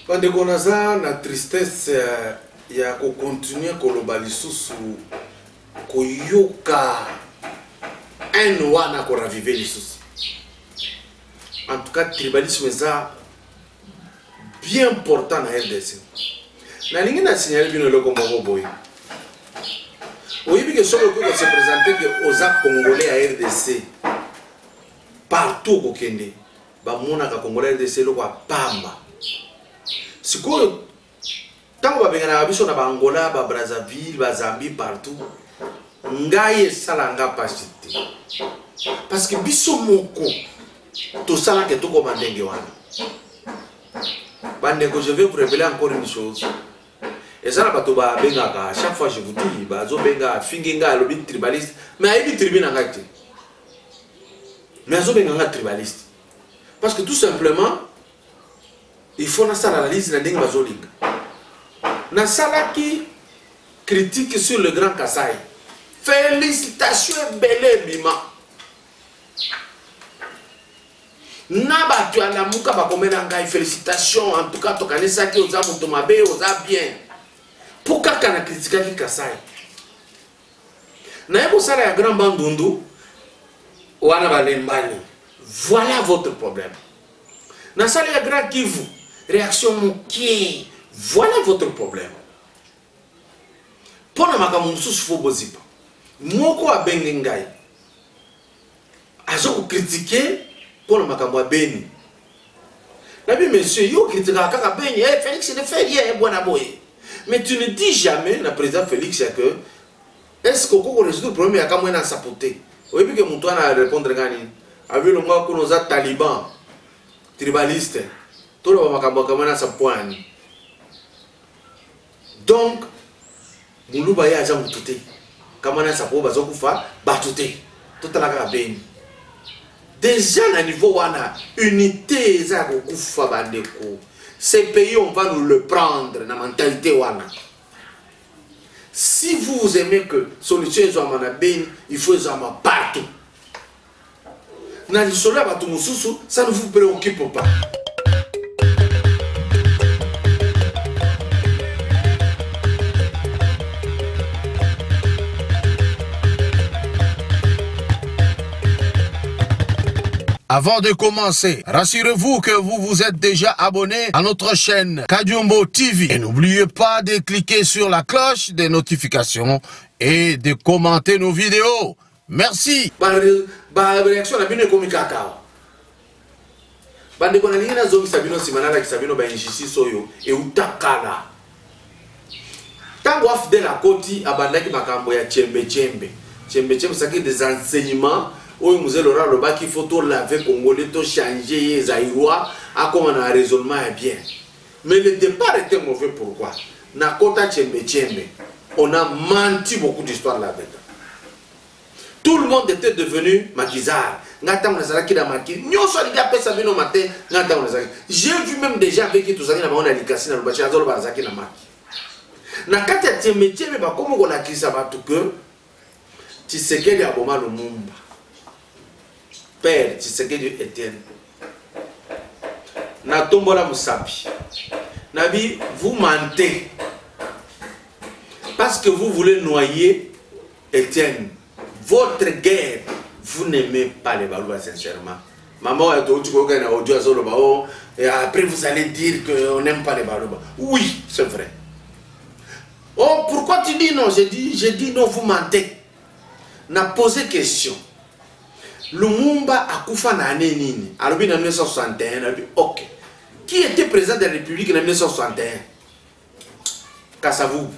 Quand on a ça, la tristesse, il y a qu'on continue à le sous koyoka un wana ko raviver les soucis. En tout cas, tribalisme ça bien important dans RDC. La ligne n'a signalé bien le comme boy. Oui, bien que sur le coup se présenter que aux Congolais à RDC partout au Kenya, ba mona ka Congolais RDC lo kwa pamba. Siko tant ba bengana biso na ba Angola, ba Brazzaville, ba Zambie partout. Ngaye salanga pasite. Parce que biso moko to sala que to komandenge wana. Bandeko, je vais vous révéler encore une chose. Et ça, à chaque fois je vous dis, benga fingenga lobi tribaliste, mais aïbi tribune en acte. Mais azo benga tribaliste. Parce que tout simplement, il faut na l'analyse na denga bazolinga. Na sala qui critique sur le Grand Kasaï. Félicitations belé bima. Naba tu as la muka ba komena ngai félicitations en tout cas to kanisa ki oza muto mabe oza bien. Pourquoi kana critique ki Kasai? Na yebo sala ya grand bandundu wana balembani. Voilà votre problème. Na sala ya grand Kivu réaction mokie. Voilà votre problème. Pona makamu mususu fo bozipa. Moko abenge ngai. Azo ko critiquer pour le makambo beni. Nabi monsieur, yo critique kaka beni, Félix ne fait rien, bon aboye. Mais tu ne dis jamais, le président Félix, que est-ce que vous résout le problème à kamwe na sapoter. Oui, puis que Moutouana a répondre gani. Avec le mois qu'on a talibans, tribalistes, tout le makambo kamwe na sapoani. Donc, Moulouba ya aja mutute. Kamana sapo bazo kufa, batute. Tout la kaka beni. Déjà, à niveau wana, unité, ces pays, on va nous le prendre, la mentalité wana. Si vous aimez que solution soit manabine, il faut les avoir partout. Ça ne vous préoccupe pas. Avant de commencer, rassurez-vous que vous vous êtes déjà abonné à notre chaîne Kadiombo TV. Et n'oubliez pas de cliquer sur la cloche des notifications et de commenter nos vidéos. Merci. Réaction na bino komi kakao. Bande kona lingina zomi sabino simanala ki sabino ba injustice oyo e utakala. Tango afde la koti abandaki makambo ya chembe chembe. Chembe chembe saki des enseignements. Oui, nous allons le bac, il faut tout laver, congolais, tout changer, zaïrois, à comment on a un raisonnement bien. Mais le départ était mauvais, pourquoi? Na kota tchembe tchembe, on a menti beaucoup d'histoires là-dedans. Tout le monde était devenu maquisard. J'ai vu même des gens avec qui tout ça, on a likasi na lubachi, azolo bazaki na maki. Na kata tchembe tchembe, comme on a dit ça, que tu sais qu'il y a beaucoup de monde. Père, tu sais que Dieu est éternel. Na tombola musapi. Nabi, vous mentez. Parce que vous voulez noyer Étienne. Votre guerre, vous n'aimez pas les Balouba sincèrement. Maman a dit et après vous allez dire qu'on n'aime pas les Balouba. Oui, c'est vrai. Oh, pourquoi tu dis non? J'ai dit non, vous mentez. N'a posé question. Lumumba a koufa na année nini? Alors, en 1961, ok. Qui était président de la République en 1961? Kasavubu.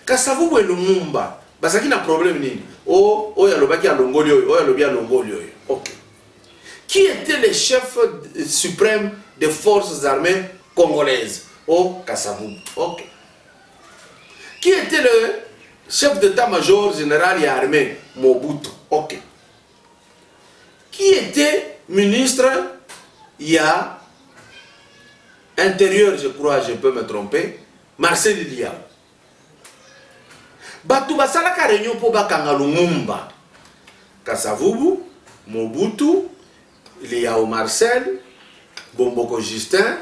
Kasavubu et Lumumba. Parce qu'il y a un problème nini? Oh, il y a le baki à Longolio, oh, il y a le baki à Longolio. Ok. Qui était le chef suprême des forces armées congolaises? Oh, Kasavubu. Ok. Qui était le chef d'état-major général et armé? Mobutu. Ok. Qui était ministre? Il y a intérieur, je crois, je peux me tromper, Marcel Liao. Batu basala ka réunion pour bakanga Lumumba. Kasavubu, Mobutu, Liao Marcel, Bomboko Justin,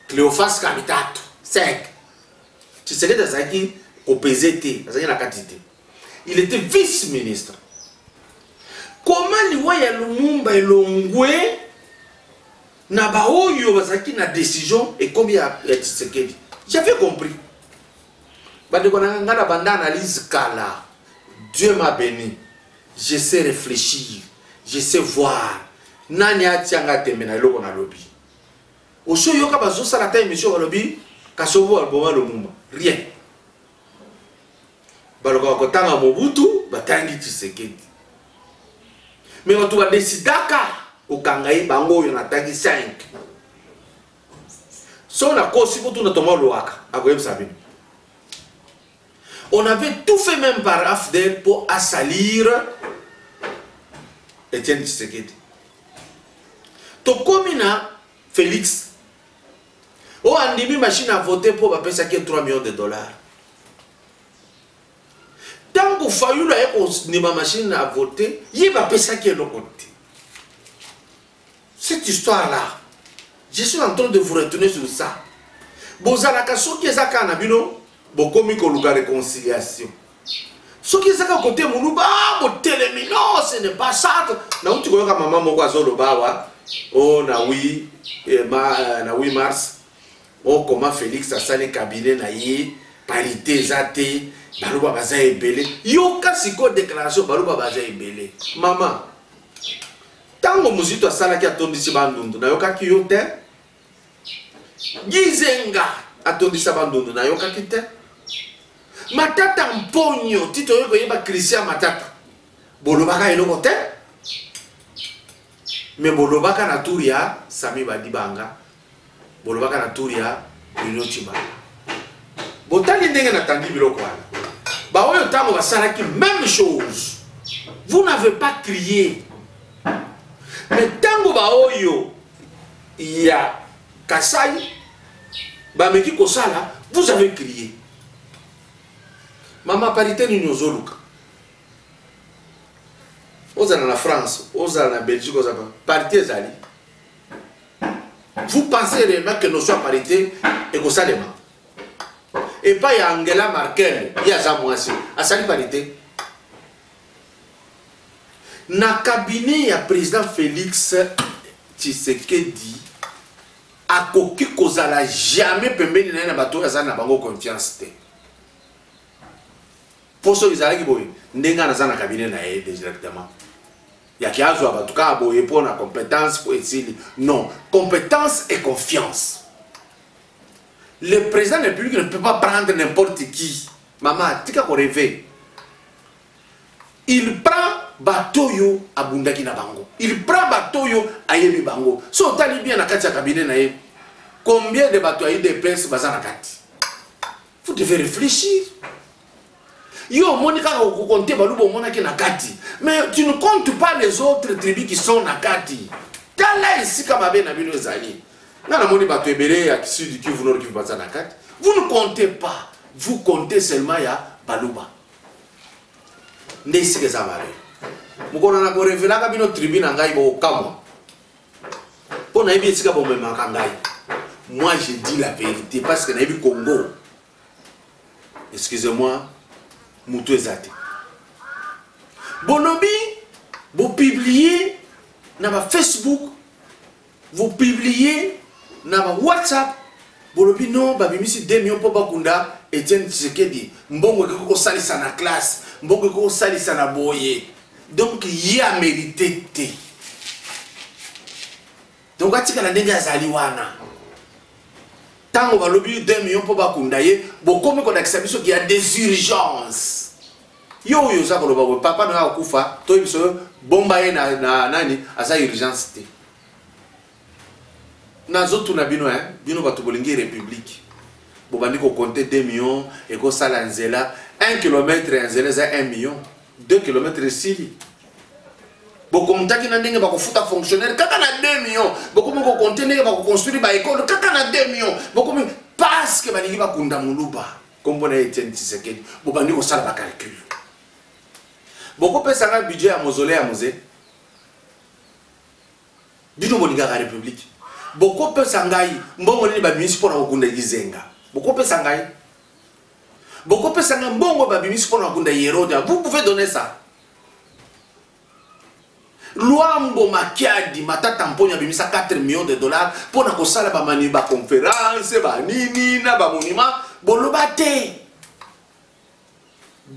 Cléophas Kamitato, 5. Tu sais que Zaki au PZT, la quantité. Il était vice-ministre. Comment il voit Lumumba et Longwe na baoyo bazaki na décision et combien il y a Tshisekedi. J'avais compris. Analyse Kala. Dieu m'a béni. Je sais réfléchir. Je sais voir. Nani atianga temena eloko na lobby. Osho yoka bazo sala ta émission lobby kasobo alboma Lumumba. Rien. Baloka kotanga Mobutu batangi Tshisekedi. Mais on doit décider au Kangaï bango yon atangi 5. So na kosi pour tout notre monde loaka. On avait tout fait même par AFDEL pour assalir Etienne Tshisekedi. To komina Félix. O andimi machine à voter pour payer ça qui est 3 millions de dollars. Tant que faillu là ni ma machine à voter, il va payer ça qui est le côté. Cette histoire là, je suis en train de vous retenir sur ça. Bozala kaso qui est ça kana bino, bokomi ko luga réconciliation. Ce qui est ça côté muluba, bo télémino, ce n'est pas ça. Na uti ko maman moko azolo bawa. Oh na oui, na 8 mars. Oh comment Félix a salé cabinet na yé, parité zate. Baluba baza ebele yoka siko déclaration baluba baza ebele maman tango muzito asalaki atondisi bandundu na yoka ki yo te gizenga atondisa bandundu na yoka ki te matata mponyo tito yoko yeba Christian matata bolobaka eloko te mais bolobaka na turia Sami Badibanga bolobaka na turia Bruno Tshibala botali ndenge na tangi biloko wana. Bah oui, autant va s'arrêter même chose. Vous n'avez pas crié. Mais tant que il y a Kassai, bah mais qui là, vous avez crié. Maman parité nous zoluka. Aux en la France, aux en la Belgique, aux en parité zali. Vous pensez réellement que nous sommes parité et que ça démarre. Et pas y a Angela Merkel, il y a ça moi aussi. À sa parité. Na cabinet ya président Félix Tshisekedi a koki kozala jamais pembeni na bato ya na bango confiance te. Pour ceux qui ont boy, ndenga na na cabinet na yé directement. Ya ki azo ba tuka boye pour na compétence pour essayer. Non, compétence et confiance. Le président de la République ne peut pas prendre n'importe qui. Maman, tu as rêvé. Il prend Batoyo à Bundaki na Bango. Il prend Batoyo à Yebi Bango. Si on t'a bien à Katia cabinet, combien de bateaux a eu des places bazar à Kati? Vous devez réfléchir. Yo, Monica, vous comptez Baloubo Monaki na Kati. Mais tu ne comptes pas les autres tribus qui sont na Kati. T'as là ici comme Aben Abino Zali. Vous ne comptez pas, vous comptez seulement ya Baluba. Moi je dis la vérité parce que dans Congo, excusez-moi, Moutou Ezate. Bonobi, vous publiez dans Facebook, vous publiez na WhatsApp bolobi non babimisi 2 millions pour bakunda Etienne Tshisekedi mbongo ko salisa na classe mbongo ko salisa na boye donc il y a mérité te donc atika na ndenge azali wana tango balobi 2 millions pour bakunda ye bokomi ko dakisa biso ki a des urgences yo yo za boloba papa na kufa to biso bomba ye na nani asa urgence te. Nazotu na bino bino bato bolingi république. Bobandi ko compter 2 millions et ko sala nzela 1 km nzela za 1 million 2 km sili. Boko mutaki na ndenge bako futa fonctionnaire kaka na 2 millions. Boko mo ko compter ndenge bako construire ba école kaka na 2 millions. Boko parce que balingi bakunda muluba. Kombo na Etienne Tshisekedi. Bobandi ko sala ba calcul. Boko pesa na budget ya mausolée ya musée. Bino bolinga ka république. Boko pesa ngai mbongo nini babimisi pona kokunda Gizenga. Boko pesa ngai. Boko pesa ngai mbongo babimisi pona kokunda Yerodia. Vous pouvez donner ça. Luambo Makiadi matata mponya bimisa 4 millions de dollars pona kosala ba mani ba conférence ba nini na ba monima boloba te.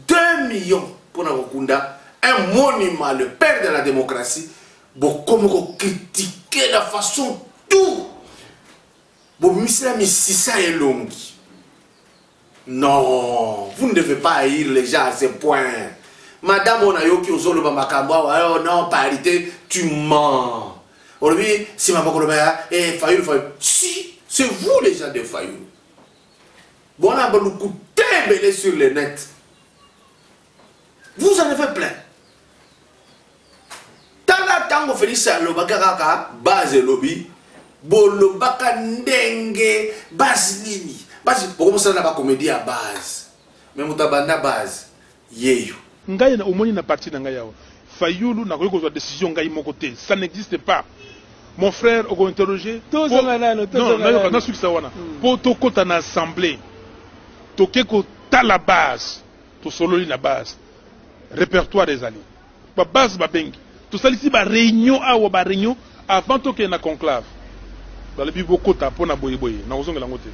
2 millions pona kokunda un monument, le père de la démocratie. Beaucoup me critiquer de façon tout. Bon, non, vous ne devez pas haïr les gens à ce point. Madame Onayoki Ozolo Bamakamba, oh non, parité, tu mens. Aujourd'hui, si ma Fayoul, si, c'est vous les gens de Fayoul. Bon, on a beaucoup de sur le net. Vous en avez plein. Tala tango Félix Lobaka base lobby. Bolobaka ndenge base nini base pour ça na ba comédie à base mais mutabanda base yeyo ngai na omoni na parti na ngai yawo Fayulu na ko décision ngai moko te ça n'existe pas mon frère on interroger non na succès wana pour to kota na assemblée to keko ta la base to sololi na base répertoire des alliés ba base ba bengi to salisi ba réunion awa ba réunion avant to ke na conclave. Dans le Biboko, pour na boye boye, na ozonga langote.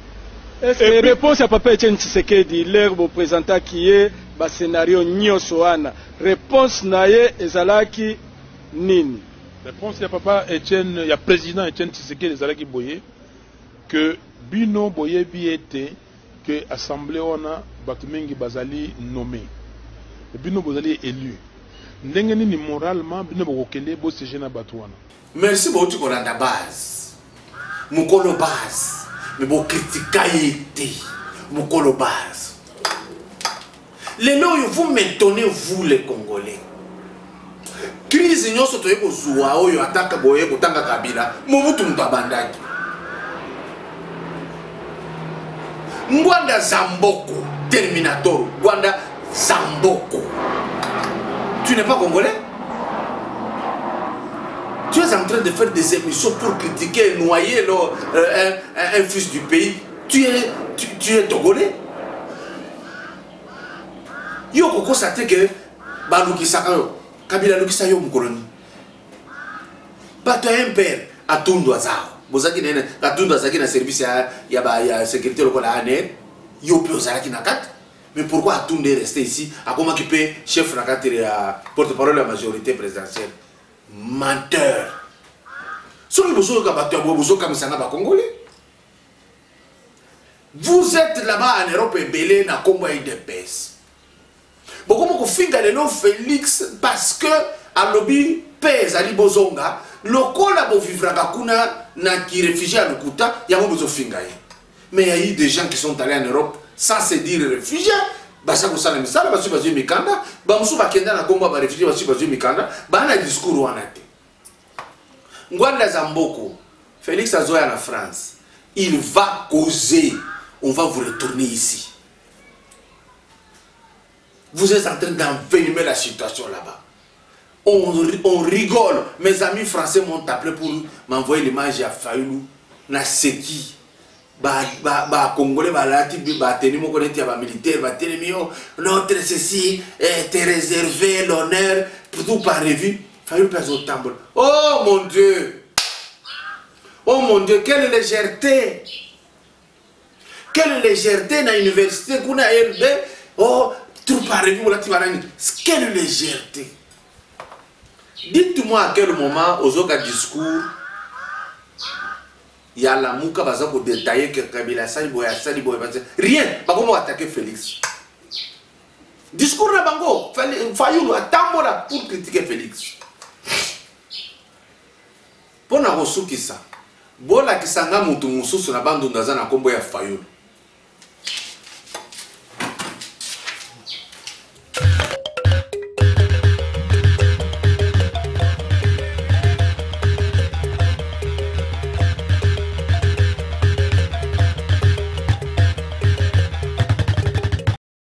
Est-ce que réponse à Papa Etienne Tshisekedi, l'air représentant qui est bas scénario Nyosoana, réponse naye ezalaki nini? Réponse à Papa Etienne, il y a président Etienne Tshisekedi ezalaki boye que bino boye bi était que assemblée ona batumengi bazali nommé. Bino bazali élu. Ndenge nini moralement bino bokokende bo siéger na batuana. Merci beaucoup pour la base. Mukolo base, mais bon critiquer Mukolo base. Les lois vous m'étonnez vous les Congolais. Crise nyoso toye ko zuwa oyo ataka boye ko tanga kabila mobutu mtabandaki. Ngwanda Zamboko Terminator, Ngwanda Zamboko. Tu n'es pas Congolais? Tu es en train de faire des émissions pour critiquer et noyer un fils du pays. Tu es Togolais. Yo koko sate que baluki sakayo kabila luki sayo mukoloni. Bato un père atundu azao. Bozaki nene atundu azaki na service ya sécurité lokola aner. Yo pe ozalaki na kat. Mais pourquoi atundu est resté ici? A comment qui peut chef na kat ya porte-parole de la majorité présidentielle. Menteur. Vous êtes là-bas en Europe et belé na Congo et de pèse. Beaucoup de finga de nom Félix parce que à lobby pèse à Libozonga, le cola bo vivra kuna na qui réfugié à Lukuta, il y a beaucoup de finga. Mais il y a eu des gens qui sont allés en Europe sans se dire réfugiés. Basa kusala misala basu bazu mikanda, ba musu bakenda na Congo ba réfugié basu mikanda, ba na discours wana te. Ngwanda Zamboko, Félix Azoya en France, il va causer, on va vous retourner ici. Vous êtes en train d'envenimer la situation là-bas. On rigole. Mes amis français m'ont appelé pour m'envoyer l'image à Fayoulou, na Seki. Congolais, militaire, notre ceci est réservé, l'honneur, pour tout par revue. Oh mon Dieu! Oh mon Dieu, quelle légèreté! Quelle légèreté dans l'université qu'on a élevé! Oh, tout par revue, quelle légèreté! Dites-moi à quel moment, aux autres discours, il y a la mouka pour détailler que Kabila Saliboy, rien, pas comment attaquer Félix. Discours na bango, Fayoulou, attends-moi pour critiquer Félix. Pour na reçu qui ça, bola qui sanga mutu mususu na bando ndaza na kombo ya Fayoulou.